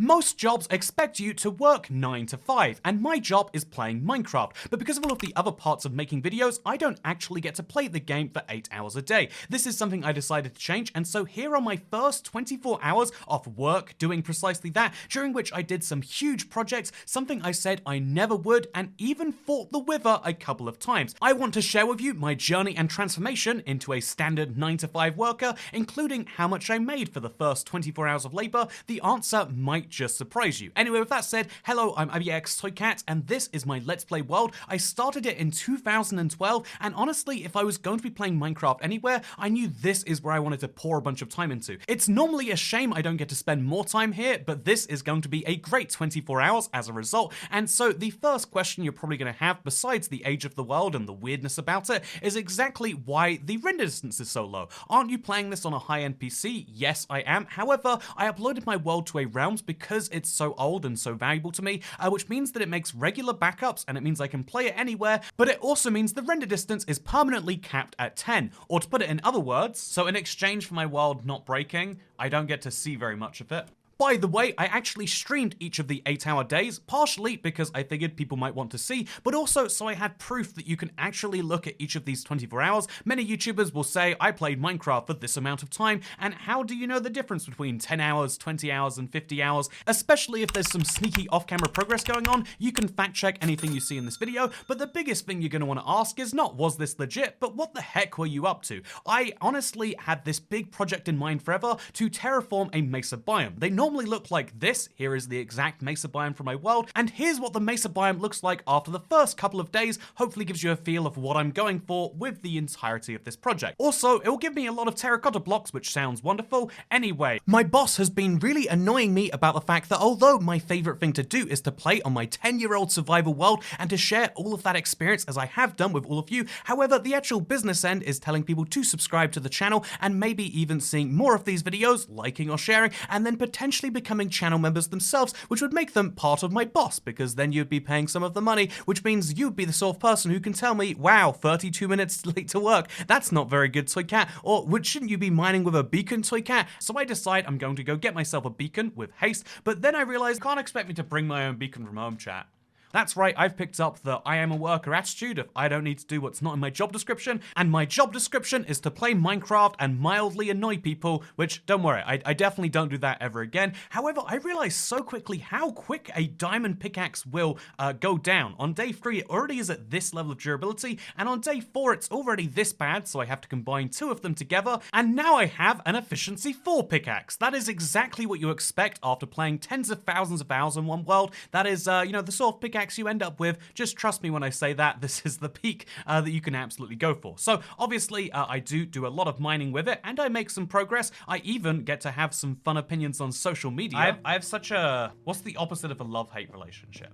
Most jobs expect you to work 9 to 5, and my job is playing Minecraft, but because of all of the other parts of making videos, I don't actually get to play the game for 8 hours a day. This is something I decided to change, and so here are my first 24 hours of work doing precisely that, during which I did some huge projects, something I said I never would, and even fought the Wither a couple of times. I want to share with you my journey and transformation into a standard 9 to 5 worker, including how much I made for the first 24 hours of labor. The answer might just surprise you. Anyway, with that said, hello, I'm IBXToyCat, and this is my Let's Play world. I started it in 2012, and honestly, if I was going to be playing Minecraft anywhere, I knew this is where I wanted to pour a bunch of time into. It's normally a shame I don't get to spend more time here, but this is going to be a great 24 hours as a result. And so the first question you're probably going to have, besides the age of the world and the weirdness about it, is exactly why the render distance is so low. Aren't you playing this on a high-end PC? Yes, I am. However, I uploaded my world to a Realms because it's so old and so valuable to me, which means that it makes regular backups and it means I can play it anywhere, but it also means the render distance is permanently capped at 10. Or to put it in other words, so in exchange for my world not breaking, I don't get to see very much of it. By the way, I actually streamed each of the 8-hour days, partially because I figured people might want to see, but also so I had proof that you can actually look at each of these 24 hours. Many YouTubers will say, I played Minecraft for this amount of time, and how do you know the difference between 10 hours, 20 hours, and 50 hours? Especially if there's some sneaky off-camera progress going on, you can fact check anything you see in this video, but the biggest thing you're going to want to ask is not, was this legit, but what the heck were you up to? I honestly had this big project in mind forever to terraform a mesa biome. They normally look like this. Here is the exact mesa biome from my world, and here's what the mesa biome looks like after the first couple of days. Hopefully gives you a feel of what I'm going for with the entirety of this project. Also, it will give me a lot of terracotta blocks, which sounds wonderful. Anyway, my boss has been really annoying me about the fact that although my favorite thing to do is to play on my 10-year-old survival world and to share all of that experience as I have done with all of you, however, the actual business end is telling people to subscribe to the channel and maybe even seeing more of these videos, liking or sharing, and then potentially becoming channel members themselves, which would make them part of my boss, because then you'd be paying some of the money, which means you'd be the sort of person who can tell me, wow, 32 minutes late to work, that's not very good, Toy Cat, or shouldn't you be mining with a beacon, Toy Cat? So I decide I'm going to go get myself a beacon with haste, but then I realize you can't expect me to bring my own beacon from home, chat. That's right, I've picked up the I am a worker attitude of I don't need to do what's not in my job description, and my job description is to play Minecraft and mildly annoy people, which, don't worry, I definitely don't do that ever again. However, I realized so quickly how quick a diamond pickaxe will go down. On day 3, it already is at this level of durability, and on day 4, it's already this bad, so I have to combine 2 of them together, and now I have an efficiency 4 pickaxe. That is exactly what you expect after playing tens of thousands of hours in one world. That is, you know, the sort of pickaxe you end up with. Just trust me when I say that this is the peak that you can absolutely go for. So obviously I do a lot of mining with it, and I make some progress. I even get to have some fun opinions on social media. I have such a, what's the opposite of a love-hate relationship?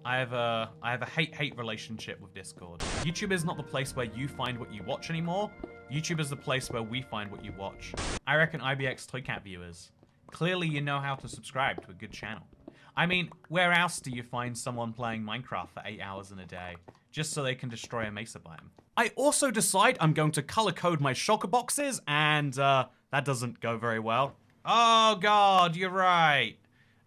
I have a hate-hate relationship with Discord. YouTube is not the place where you find what you watch anymore. YouTube is the place where we find what you watch. I reckon IBXToyCat viewers, clearly you know how to subscribe to a good channel. I mean, where else do you find someone playing Minecraft for 8 hours in a day, just so they can destroy a mesa biome? I also decide I'm going to color code my shulker boxes, and that doesn't go very well. Oh god, you're right.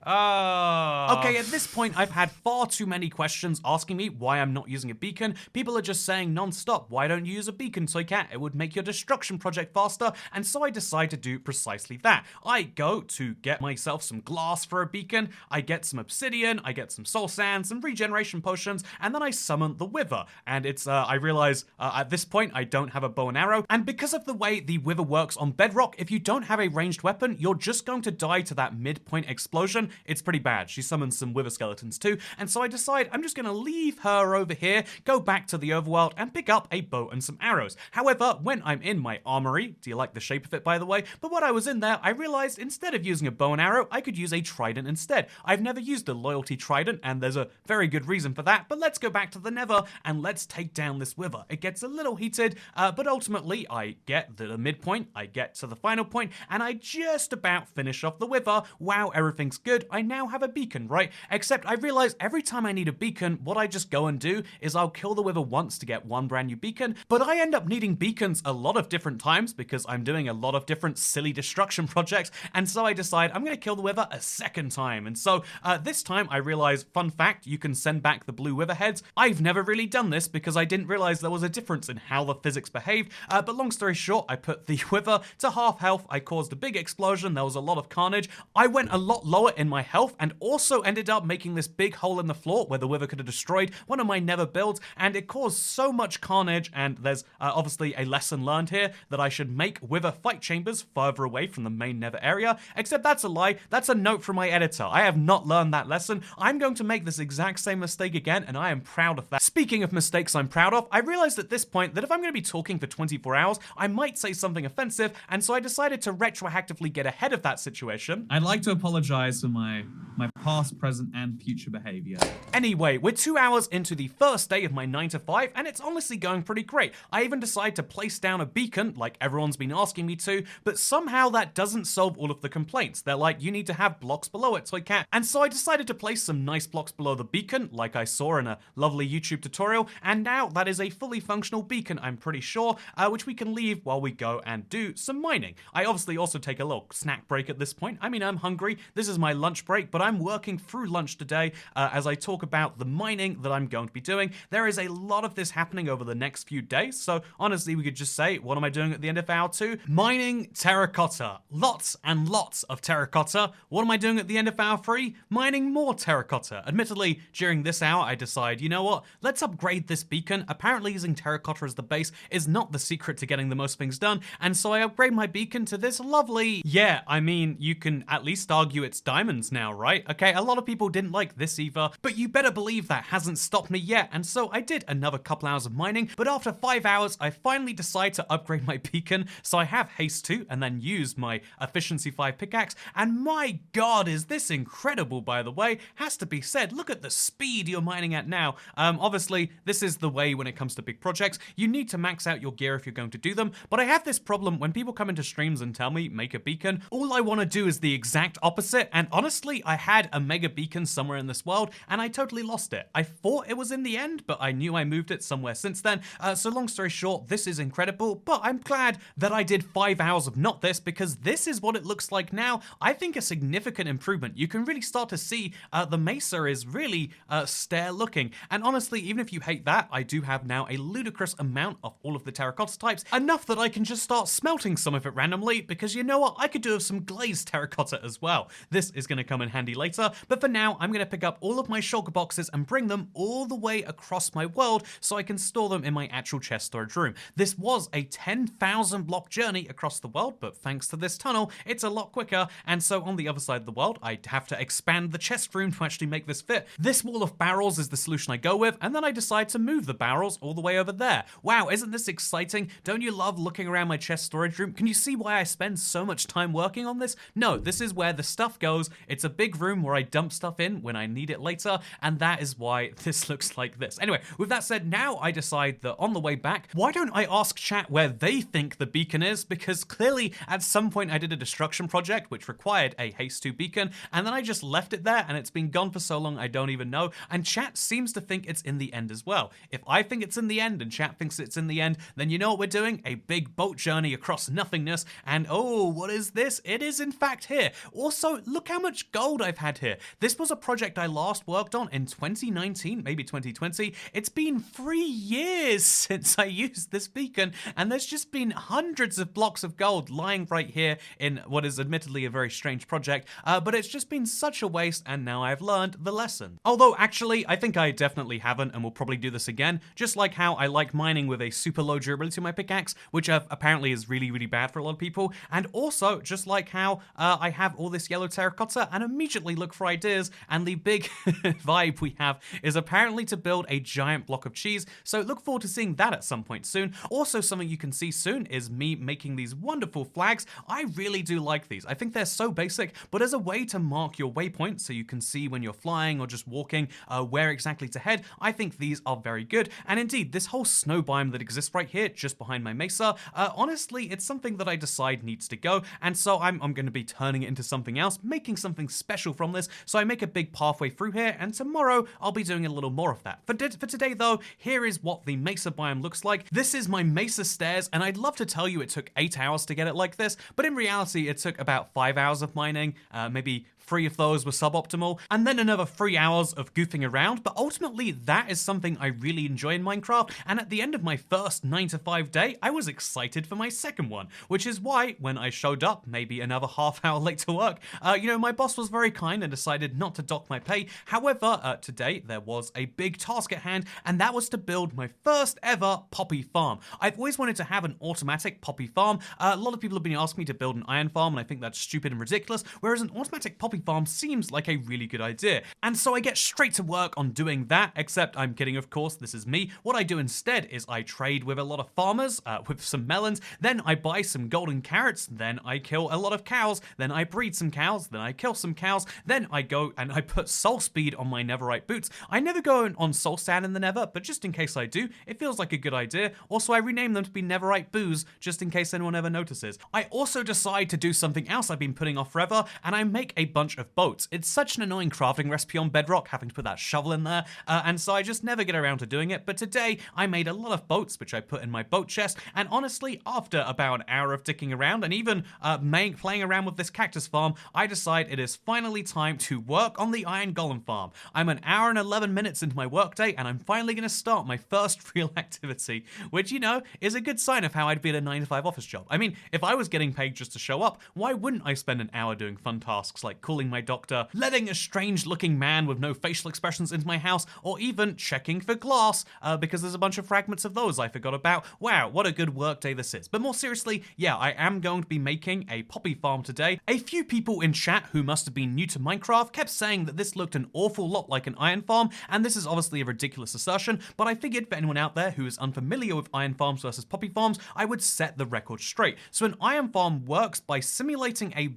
Oh. Okay, at this point, I've had far too many questions asking me why I'm not using a beacon. People are just saying non-stop, why don't you use a beacon, Toy Cat? It would make your destruction project faster, and so I decide to do precisely that. I go to get myself some glass for a beacon, I get some obsidian, I get some soul sand, some regeneration potions, and then I summon the Wither. And it's, I realize at this point, I don't have a bow and arrow, and because of the way the Wither works on Bedrock, if you don't have a ranged weapon, you're just going to die to that midpoint explosion. It's pretty bad. She summons some Wither skeletons too, and so I decide I'm just gonna leave her over here, go back to the overworld, and pick up a bow and some arrows. However, when I'm in my armory, do you like the shape of it, by the way? But when I was in there, I realized instead of using a bow and arrow, I could use a trident instead. I've never used a loyalty trident, and there's a very good reason for that, but let's go back to the Nether, and let's take down this Wither. It gets a little heated, but ultimately, I get to the midpoint, I get to the final point, and I just about finish off the Wither. Wow, everything's good. good, I now have a beacon, right? Except I realize every time I need a beacon, what I just go and do is I'll kill the wither once to get one brand new beacon, but I end up needing beacons a lot of different times because I'm doing a lot of different silly destruction projects, and so I decide I'm gonna kill the wither a second time. And so this time I realize, fun fact, you can send back the blue wither heads. I've never really done this because I didn't realize there was a difference in how the physics behaved, but long story short, I put the wither to half health, I caused a big explosion, there was a lot of carnage, I went a lot lower in my health, and also ended up making this big hole in the floor where the wither could have destroyed one of my nether builds, and it caused so much carnage. And there's obviously a lesson learned here that I should make wither fight chambers further away from the main nether area, except that's a lie. That's a note from my editor. I have not learned that lesson. I'm going to make this exact same mistake again, and I am proud of that. Speaking of mistakes I'm proud of, I realized at this point that if I'm going to be talking for 24 hours, I might say something offensive, and so I decided to retroactively get ahead of that situation. I'd like to apologize for my past, present, and future behavior. Anyway, we're 2 hours into the first day of my 9 to 5, and it's honestly going pretty great. I even decided to place down a beacon, like everyone's been asking me to, but somehow that doesn't solve all of the complaints. They're like, you need to have blocks below it, so I can't. And so I decided to place some nice blocks below the beacon, like I saw in a lovely YouTube tutorial, and now that is a fully functional beacon, I'm pretty sure, which we can leave while we go and do some mining. I obviously also take a little snack break at this point. I mean, I'm hungry. This is my lunch break, but I'm working through lunch today as I talk about the mining that I'm going to be doing. There is a lot of this happening over the next few days, so honestly, we could just say, what am I doing at the end of hour 2? Mining terracotta. Lots and lots of terracotta. What am I doing at the end of hour 3? Mining more terracotta. Admittedly, during this hour, I decide, you know what? Let's upgrade this beacon. Apparently, using terracotta as the base is not the secret to getting the most things done, and so I upgrade my beacon to this lovely... Yeah, I mean, you can at least argue it's diamonds now, right? Okay, a lot of people didn't like this either, but you better believe that hasn't stopped me yet, and so I did another couple hours of mining, but after 5 hours, I finally decide to upgrade my beacon, so I have haste 2 and then use my efficiency 5 pickaxe, and my god, is this incredible, by the way. Has to be said, look at the speed you're mining at now. Obviously, this is the way when it comes to big projects. You need to max out your gear if you're going to do them, but I have this problem when people come into streams and tell me, make a beacon, all I want to do is the exact opposite, and honestly, I had a mega beacon somewhere in this world, and I totally lost it. I thought it was in the end, but I knew I moved it somewhere since then, so long story short, this is incredible, but I'm glad that I did 5 hours of not this, because this is what it looks like now. I think a significant improvement. You can really start to see the mesa is really stair looking, and honestly, even if you hate that, I do have now a ludicrous amount of all of the terracotta types, enough that I can just start smelting some of it randomly, because you know what, I could do with some glazed terracotta as well. This is going to come in handy later, but for now, I'm going to pick up all of my shulker boxes and bring them all the way across my world so I can store them in my actual chest storage room. This was a 10,000 block journey across the world, but thanks to this tunnel, it's a lot quicker, and so on the other side of the world, I have to expand the chest room to actually make this fit. This wall of barrels is the solution I go with, and then I decide to move the barrels all the way over there. Wow, isn't this exciting? Don't you love looking around my chest storage room? Can you see why I spend so much time working on this? No, this is where the stuff goes. It's a big room where I dump stuff in when I need it later, and that is why this looks like this. Anyway, with that said, now I decide that on the way back, why don't I ask chat where they think the beacon is? Because clearly at some point I did a destruction project which required a haste 2 beacon, and then I just left it there and it's been gone for so long I don't even know, and chat seems to think it's in the end as well. If I think it's in the end and chat thinks it's in the end, then you know what we're doing? A big boat journey across nothingness, and oh, what is this? It is in fact here. Also, look how much gold I've had here. This was a project I last worked on in 2019, maybe 2020. It's been 3 years since I used this beacon, and there's just been hundreds of blocks of gold lying right here in what is admittedly a very strange project, but it's just been such a waste, and now I've learned the lesson. Although, actually, I think I definitely haven't, and will probably do this again, just like how I like mining with a super low durability on my pickaxe, which apparently is really, really bad for a lot of people, and also, just like how I have all this yellow terracotta and immediately look for ideas, and the big vibe we have is apparently to build a giant block of cheese, so look forward to seeing that at some point soon. Also, something you can see soon is me making these wonderful flags. I really do like these. I think they're so basic, but as a way to mark your waypoint so you can see when you're flying or just walking where exactly to head, I think these are very good. And indeed, this whole snow biome that exists right here, just behind my mesa, honestly, it's something that I decide needs to go, and so I'm going to be turning it into something else, making something special potential from this, so I make a big pathway through here, and tomorrow I'll be doing a little more of that. For today though, here is what the Mesa biome looks like. This is my Mesa stairs, and I'd love to tell you it took 8 hours to get it like this, but in reality it took about 5 hours of mining, maybe 3 of those were suboptimal, and then another 3 hours of goofing around, but ultimately that is something I really enjoy in Minecraft, and at the end of my first 9 to 5 day, I was excited for my second one, which is why when I showed up, maybe another half hour late to work, my boss was very kind and decided not to dock my pay. However, today there was a big task at hand, and that was to build my first ever poppy farm. I've always wanted to have an automatic poppy farm. A lot of people have been asking me to build an iron farm, and I think that's stupid and ridiculous, whereas an automatic poppy farm seems like a really good idea. And so I get straight to work on doing that, except I'm kidding, of course, this is me. What I do instead is I trade with a lot of farmers, with some melons, then I buy some golden carrots, then I kill a lot of cows, then I breed some cows, then I kill some cows, then I go and I put soul speed on my netherite boots. I never go on soul sand in the nether, but just in case I do, it feels like a good idea. Also, I rename them to be netherite booze, just in case anyone ever notices. I also decide to do something else I've been putting off forever, and I make a bunch of boats. It's such an annoying crafting recipe on Bedrock, having to put that shovel in there, and so I just never get around to doing it, but today I made a lot of boats, which I put in my boat chest, and honestly, after about an hour of dicking around, and even playing around with this cactus farm, I decide it is finally time to work on the iron golem farm. I'm an hour and 11 minutes into my workday, and I'm finally going to start my first real activity, which, is a good sign of how I'd be at a 9 to 5 office job. I mean, if I was getting paid just to show up, why wouldn't I spend an hour doing fun tasks like calling my doctor, letting a strange looking man with no facial expressions into my house, or even checking for glass, because there's a bunch of fragments of those I forgot about. Wow, what a good work day this is. But more seriously, yeah, I am going to be making a poppy farm today. A few people in chat who must have been new to Minecraft kept saying that this looked an awful lot like an iron farm, and this is obviously a ridiculous assertion, but I figured for anyone out there who is unfamiliar with iron farms versus poppy farms, I would set the record straight. So an iron farm works by simulating a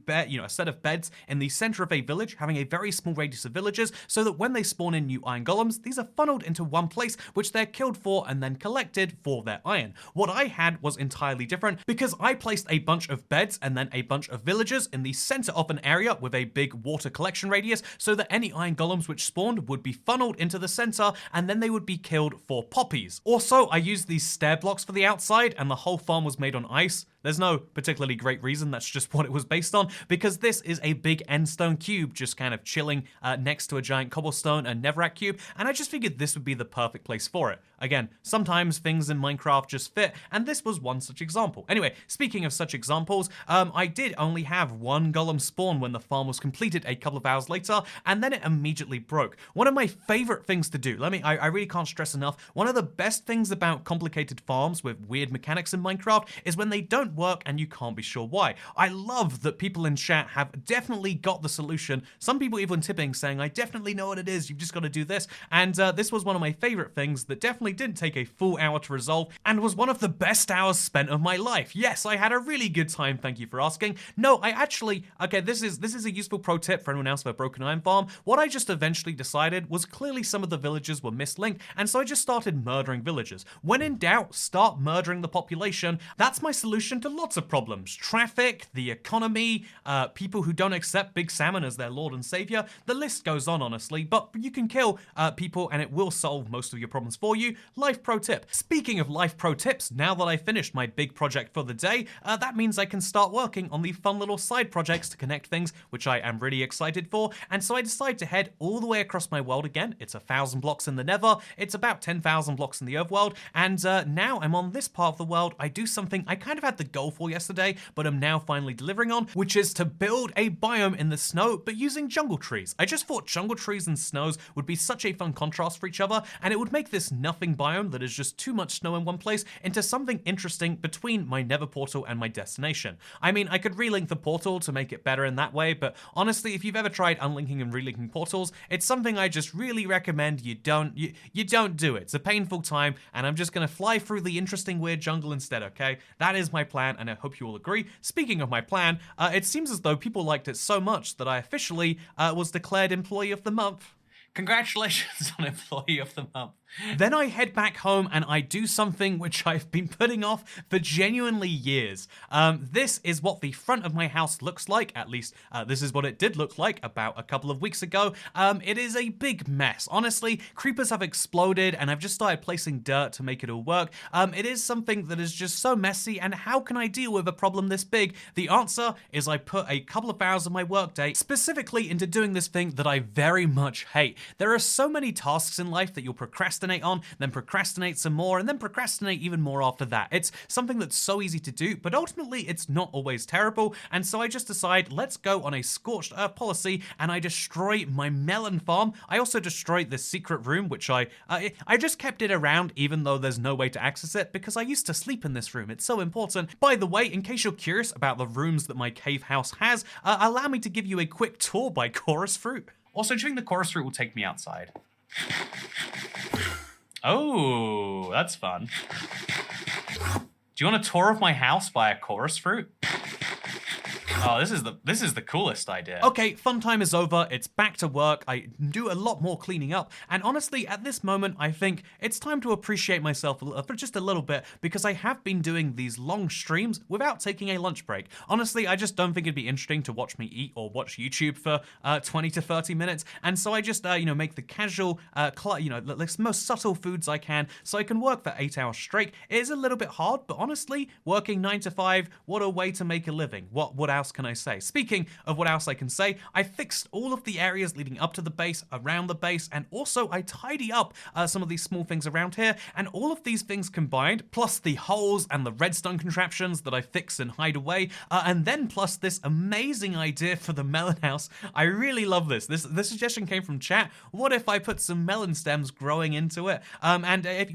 set of beds in the center of a village, having a very small radius of villages, so that when they spawn in new iron golems, these are funneled into one place, which they're killed for and then collected for their iron. What I had was entirely different, because I placed a bunch of beds and then a bunch of villagers in the center of an area with a big water collection radius, so that any iron golems which spawned would be funneled into the center, and then they would be killed for poppies. Also, I used these stair blocks for the outside, and the whole farm was made on ice. There's no particularly great reason, that's just what it was based on, because this is a big endstone cube just kind of chilling next to a giant cobblestone and netherrack cube, and I just figured this would be the perfect place for it. Again, sometimes things in Minecraft just fit, and this was one such example. Anyway, speaking of such examples, I did only have one golem spawn when the farm was completed a couple of hours later, and then it immediately broke. One of my favorite things to do, I really can't stress enough, one of the best things about complicated farms with weird mechanics in Minecraft is when they don't work and you can't be sure why. I love that people in chat have definitely got the solution. Some people even tipping saying, I definitely know what it is, you've just got to do this. And this was one of my favorite things that definitely didn't take a full hour to resolve and was one of the best hours spent of my life. Yes, I had a really good time, thank you for asking. No, I actually, okay, this is a useful pro tip for anyone else with a broken iron farm. What I just eventually decided was clearly some of the villages were mislinked, and so I just started murdering villagers. When in doubt, start murdering the population. That's my solution to lots of problems. Traffic, the economy, people who don't accept Big Salmon as their lord and savior. The list goes on, honestly, but you can kill people and it will solve most of your problems for you. Life pro tip. Speaking of life pro tips, now that I finished my big project for the day, that means I can start working on the fun little side projects to connect things, which I am really excited for, and so I decide to head all the way across my world again. It's 1,000 blocks in the nether, it's about 10,000 blocks in the overworld, and now I'm on this part of the world. I do something I kind of had the goal for yesterday, but I'm now finally delivering on, which is to build a biome in the snow, but using jungle trees. I just thought jungle trees and snows would be such a fun contrast for each other, and it would make this nothing biome that is just too much snow in one place into something interesting between my nether portal and my destination. I mean, I could relink the portal to make it better in that way, but honestly, if you've ever tried unlinking and relinking portals, it's something I just really recommend you don't do it. It's a painful time, and I'm just gonna fly through the interesting weird jungle instead, okay? That is my plan, and I hope you all agree. Speaking of my plan, it seems as though people liked it so much that I officially was declared Employee of the Month. Congratulations on Employee of the Month. Then I head back home and I do something which I've been putting off for genuinely years. This is what the front of my house looks like, at least this is what it did look like about a couple of weeks ago. It is a big mess. Honestly, creepers have exploded and I've just started placing dirt to make it all work. It is something that is just so messy, and how can I deal with a problem this big? The answer is I put a couple of hours of my workday specifically into doing this thing that I very much hate. There are so many tasks in life that you'll procrastinate on, then procrastinate some more, and then procrastinate even more after that. It's something that's so easy to do, but ultimately it's not always terrible, and so I just decide, let's go on a scorched earth policy, and I destroy my melon farm. I also destroyed this secret room, which I just kept it around even though there's no way to access it, because I used to sleep in this room. It's so important. By the way, in case you're curious about the rooms that my cave house has, allow me to give you a quick tour by Chorus Fruit. Also, chewing the Chorus Fruit will take me outside. Oh, that's fun. Do you want a tour of my house by a Chorus Fruit? Oh, this is the coolest idea. Okay, fun time is over. It's back to work. I do a lot more cleaning up, and honestly, at this moment, I think it's time to appreciate myself for just a little bit, because I have been doing these long streams without taking a lunch break. Honestly, I just don't think it'd be interesting to watch me eat or watch YouTube for 20 to 30 minutes, and so I just make the casual, the most subtle foods I can, so I can work for 8 hours straight. It is a little bit hard, but honestly, working 9 to 5, what a way to make a living. What else can I say? Speaking of what else I can say, I fixed all of the areas leading up to the base, around the base, and also I tidy up some of these small things around here, and all of these things combined, plus the holes and the redstone contraptions that I fix and hide away, and then plus this amazing idea for the melon house. I really love this. This suggestion came from chat. What if I put some melon stems growing into it?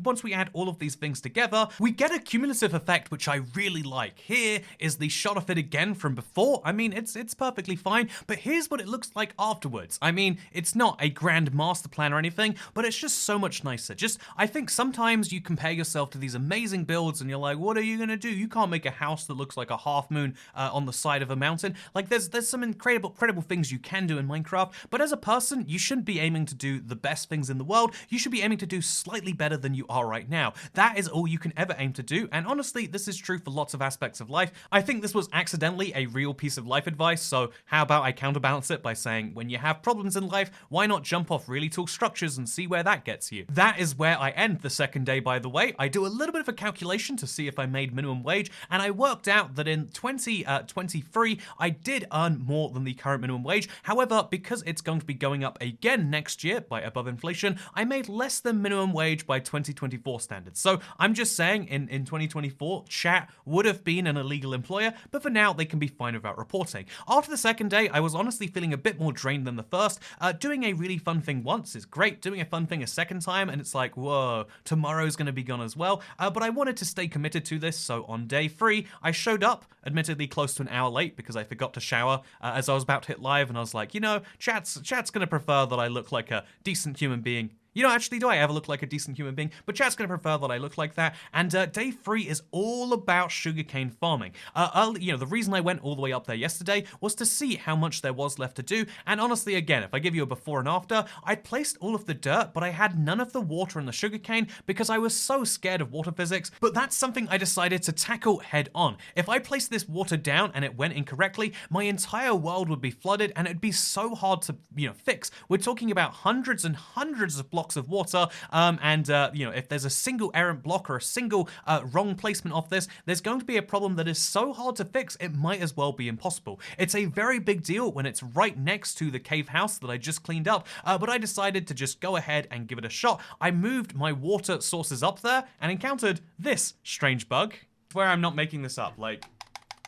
Once we add all of these things together, we get a cumulative effect, which I really like. Here is the shot of it again from before. I mean, it's perfectly fine, but here's what it looks like afterwards. I mean, it's not a grand master plan or anything, but it's just so much nicer. I think sometimes you compare yourself to these amazing builds and you're like, what are you gonna do? You can't make a house that looks like a half moon on the side of a mountain. Like, there's some incredible things you can do in Minecraft, but as a person, you shouldn't be aiming to do the best things in the world. You should be aiming to do slightly better than you are right now. That is all you can ever aim to do, and honestly, this is true for lots of aspects of life. I think this was accidentally a real piece of life advice, so how about I counterbalance it by saying, when you have problems in life, why not jump off really tall structures and see where that gets you? That is where I end the second day, by the way. I do a little bit of a calculation to see if I made minimum wage, and I worked out that in 2023, I did earn more than the current minimum wage. However, because it's going to be going up again next year by above inflation, I made less than minimum wage by 2024 standards. So I'm just saying, in 2024, chat would have been an illegal employer, but for now, they can be fine without reporting. After the second day, I was honestly feeling a bit more drained than the first. Doing a really fun thing once is great. Doing a fun thing a second time, and it's like, whoa, tomorrow's gonna be gone as well. But I wanted to stay committed to this, so on day 3, I showed up, admittedly close to an hour late because I forgot to shower as I was about to hit live, and I was like, chat's gonna prefer that I look like a decent human being. Actually, do I ever look like a decent human being? But chat's gonna prefer that I look like that. And day 3 is all about sugarcane farming. The reason I went all the way up there yesterday was to see how much there was left to do. And honestly, again, if I give you a before and after, I'd placed all of the dirt, but I had none of the water in the sugarcane because I was so scared of water physics. But that's something I decided to tackle head on. If I placed this water down and it went incorrectly, my entire world would be flooded and it'd be so hard to, fix. We're talking about hundreds and hundreds of blocks of water, if there's a single errant block or a single wrong placement of this, there's going to be a problem that is so hard to fix, it might as well be impossible. It's a very big deal when it's right next to the cave house that I just cleaned up, but I decided to just go ahead and give it a shot. I moved my water sources up there and encountered this strange bug. Where I'm not making this up, like,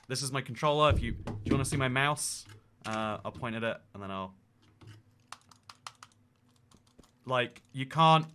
this is my controller. Do you want to see my mouse? I'll point at it and then I'll... Like, you can't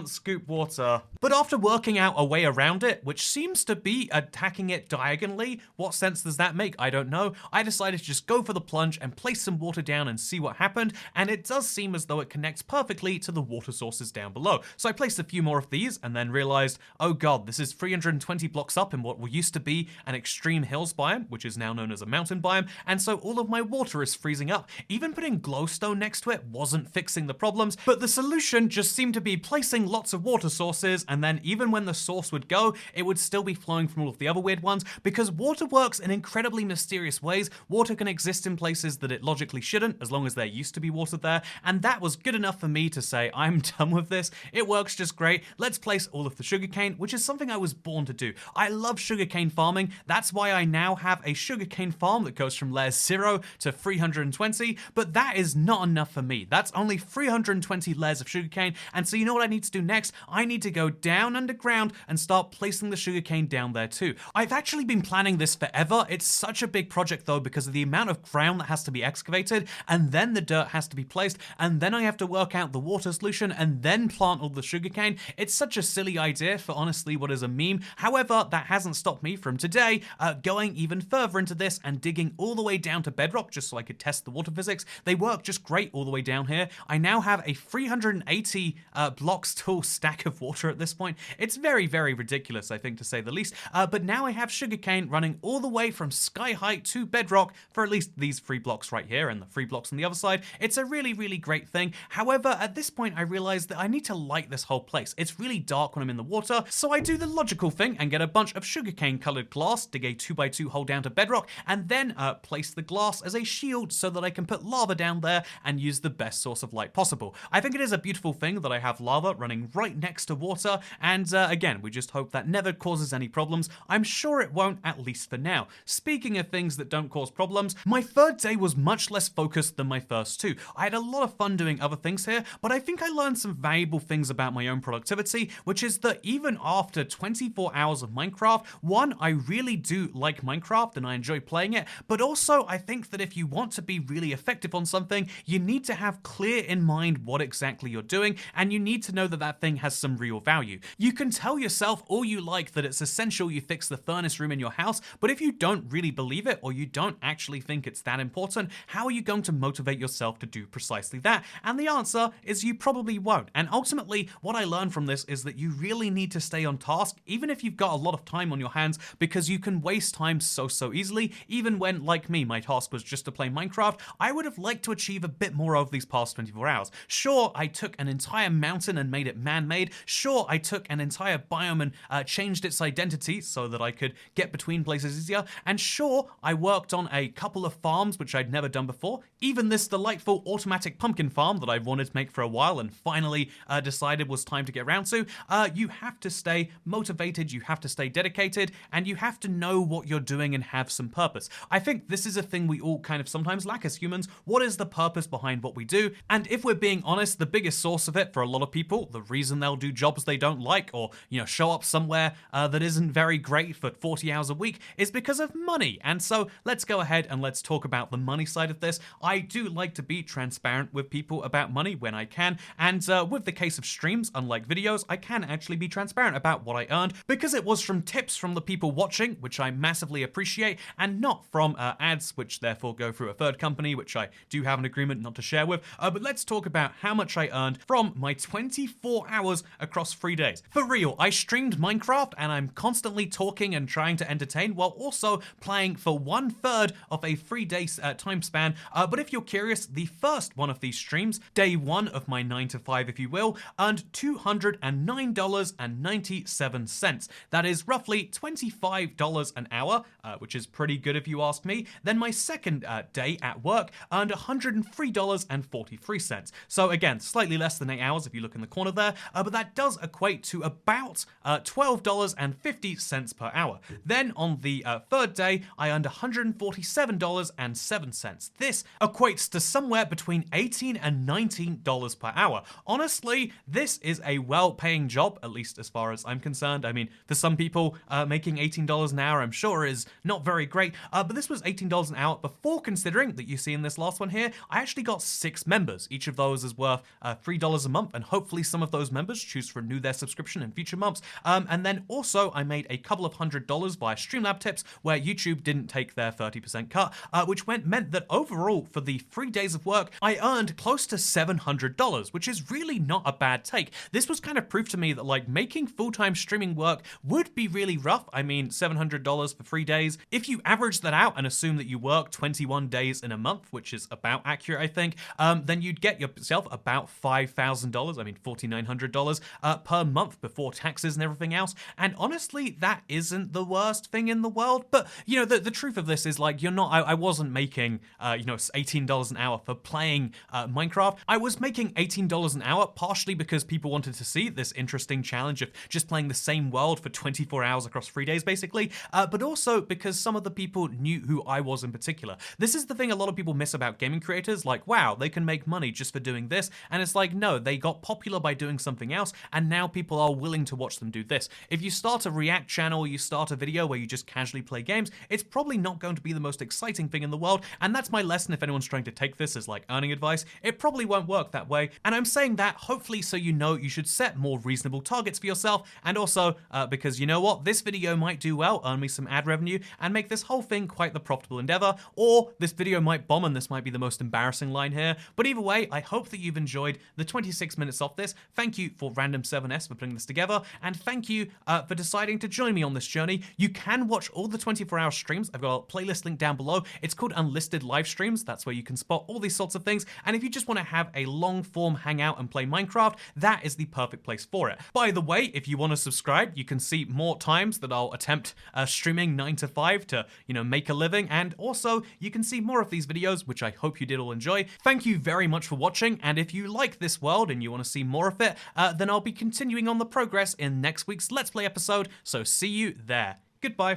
scoop water. But after working out a way around it, which seems to be attacking it diagonally, what sense does that make? I don't know. I decided to just go for the plunge and place some water down and see what happened, and it does seem as though it connects perfectly to the water sources down below. So I placed a few more of these and then realized, oh god, this is 320 blocks up in what used to be an extreme hills biome, which is now known as a mountain biome, and so all of my water is freezing up. Even putting glowstone next to it wasn't fixing the problems, but the solution just seemed to be placing lots of water sources, and then even when the source would go, it would still be flowing from all of the other weird ones, because water works in incredibly mysterious ways. Water can exist in places that it logically shouldn't, as long as there used to be water there, and that was good enough for me to say, I'm done with this. It works just great. Let's place all of the sugarcane, which is something I was born to do. I love sugarcane farming. That's why I now have a sugarcane farm that goes from layers 0 to 320, but that is not enough for me. That's only 320 layers of sugarcane, and so you know what I need to do next? I need to go down underground and start placing the sugarcane down there too. I've actually been planning this forever. It's such a big project though, because of the amount of ground that has to be excavated, and then the dirt has to be placed, and then I have to work out the water solution, and then plant all the sugarcane. It's such a silly idea for honestly what is a meme. However, that hasn't stopped me from today going even further into this and digging all the way down to Bedrock just so I could test the water physics. They work just great all the way down here. I now have a 380 blocks tall stack of water at this point. It's very, very ridiculous, I think, to say the least. But now I have sugarcane running all the way from sky height to Bedrock for at least these 3 blocks right here and the 3 blocks on the other side. It's a really, really great thing. However, at this point, I realized that I need to light this whole place. It's really dark when I'm in the water, so I do the logical thing and get a bunch of sugarcane colored glass, dig a 2x2 hole down to Bedrock, and then place the glass as a shield so that I can put lava down there and use the best source of light possible. I think it is a beautiful thing that I have lava running right next to water, and again, we just hope that never causes any problems. I'm sure it won't, at least for now. Speaking of things that don't cause problems, my third day was much less focused than my first 2. I had a lot of fun doing other things here, but I think I learned some valuable things about my own productivity, which is that even after 24 hours of Minecraft, one, I really do like Minecraft and I enjoy playing it, but also I think that if you want to be really effective on something, you need to have clear in mind what exactly you're doing, and you need to know that that thing has some real value. You can tell yourself all you like that it's essential you fix the furnace room in your house, but if you don't really believe it or you don't actually think it's that important, how are you going to motivate yourself to do precisely that? And the answer is you probably won't. And ultimately, what I learned from this is that you really need to stay on task, even if you've got a lot of time on your hands, because you can waste time so easily. Even when, like me, my task was just to play Minecraft, I would have liked to achieve a bit more over these past 24 hours. Sure, I took an entire mountain and made it man-made. Sure, I took an entire biome and changed its identity so that I could get between places easier. And sure, I worked on a couple of farms, which I'd never done before. Even this delightful automatic pumpkin farm that I've wanted to make for a while and finally decided was time to get around to. You have to stay motivated, you have to stay dedicated, and you have to know what you're doing and have some purpose. I think this is a thing we all kind of sometimes lack as humans. What is the purpose behind what we do? And if we're being honest, the biggest source of it for a lot of people, the reason they'll do jobs they don't like or, show up somewhere that isn't very great for 40 hours a week is because of money. And so let's go ahead and let's talk about the money side of this. I do like to be transparent with people about money when I can, and with the case of streams, unlike videos, I can actually be transparent about what I earned because it was from tips from the people watching, which I massively appreciate, and not from ads, which therefore go through a third company, which I do have an agreement not to share with. But let's talk about how much I earned from my 24 hours across 3 days. For real, I streamed Minecraft and I'm constantly talking and trying to entertain while also playing for 1/3 of a 3-day time span. But if you're curious, the first one of these streams, day 1 of my 9 to 5 if you will, earned $209.97. That is roughly $25 an hour, which is pretty good if you ask me. Then my second day at work earned $103.43. So again, slightly less than 8 hours if you look in the corner there, but that does equate to about $12.50 per hour. Then on the third day, I earned $147.07. This equates to somewhere between $18 and $19 per hour. Honestly, this is a well-paying job, at least as far as I'm concerned. I mean, for some people, making $18 an hour, I'm sure, is not very great, but this was $18 an hour before considering that you see in this last one here, I actually got 6 members. Each of those is worth $3 a month, and hopefully some of those members choose to renew their subscription in future months. And then also, I made a couple of $100 via Streamlab tips, where YouTube didn't take their 30% cut, which meant that overall, for the 3 days of work, I earned close to $700, which is really not a bad take. This was kind of proof to me that, like, making full-time streaming work would be really rough. I mean, $700 for 3 days. If you average that out and assume that you work 21 days in a month, which is about accurate, I think, then you'd get yourself about $5,000. I mean, $4,900 per month before taxes and everything else. And honestly, that isn't the worst thing in the world. But, you know, the truth of this is, like, I wasn't making, $18 an hour for playing Minecraft. I was making $18 an hour partially because people wanted to see this interesting challenge of just playing the same world for 24 hours across 3 days, basically. But also because some of the people knew who I was in particular. This is the thing a lot of people miss about gaming creators, like, wow, they can make money just for doing this. And it's like, no, they got popular by doing something else, and now people are willing to watch them do this. If you start a React channel, you start a video where you just casually play games, it's probably not going to be the most exciting thing in the world, and that's my lesson if anyone's trying to take this as like earning advice. It probably won't work that way, and I'm saying that hopefully so you know you should set more reasonable targets for yourself, and also because you know what, this video might do well, earn me some ad revenue, and make this whole thing quite the profitable endeavor, or this video might bomb and this might be the most embarrassing line here. But either way, I hope that you've enjoyed the 26 minutes of this. Thank you for Random7S for putting this together, and thank you for deciding to join me on this journey. You can watch all the 24-hour streams. I've got a playlist link down below. It's called Unlisted Live Streams. That's where you can spot all these sorts of things. And if you just want to have a long-form hangout and play Minecraft, that is the perfect place for it. By the way, if you want to subscribe, you can see more times that I'll attempt streaming 9 to 5 to, make a living. And also, you can see more of these videos, which I hope you did all enjoy. Thank you very much for watching. And if you like this world and you want to see more of it, then I'll be continuing on the progress in next week's Let's Play episode. So see you there. Goodbye.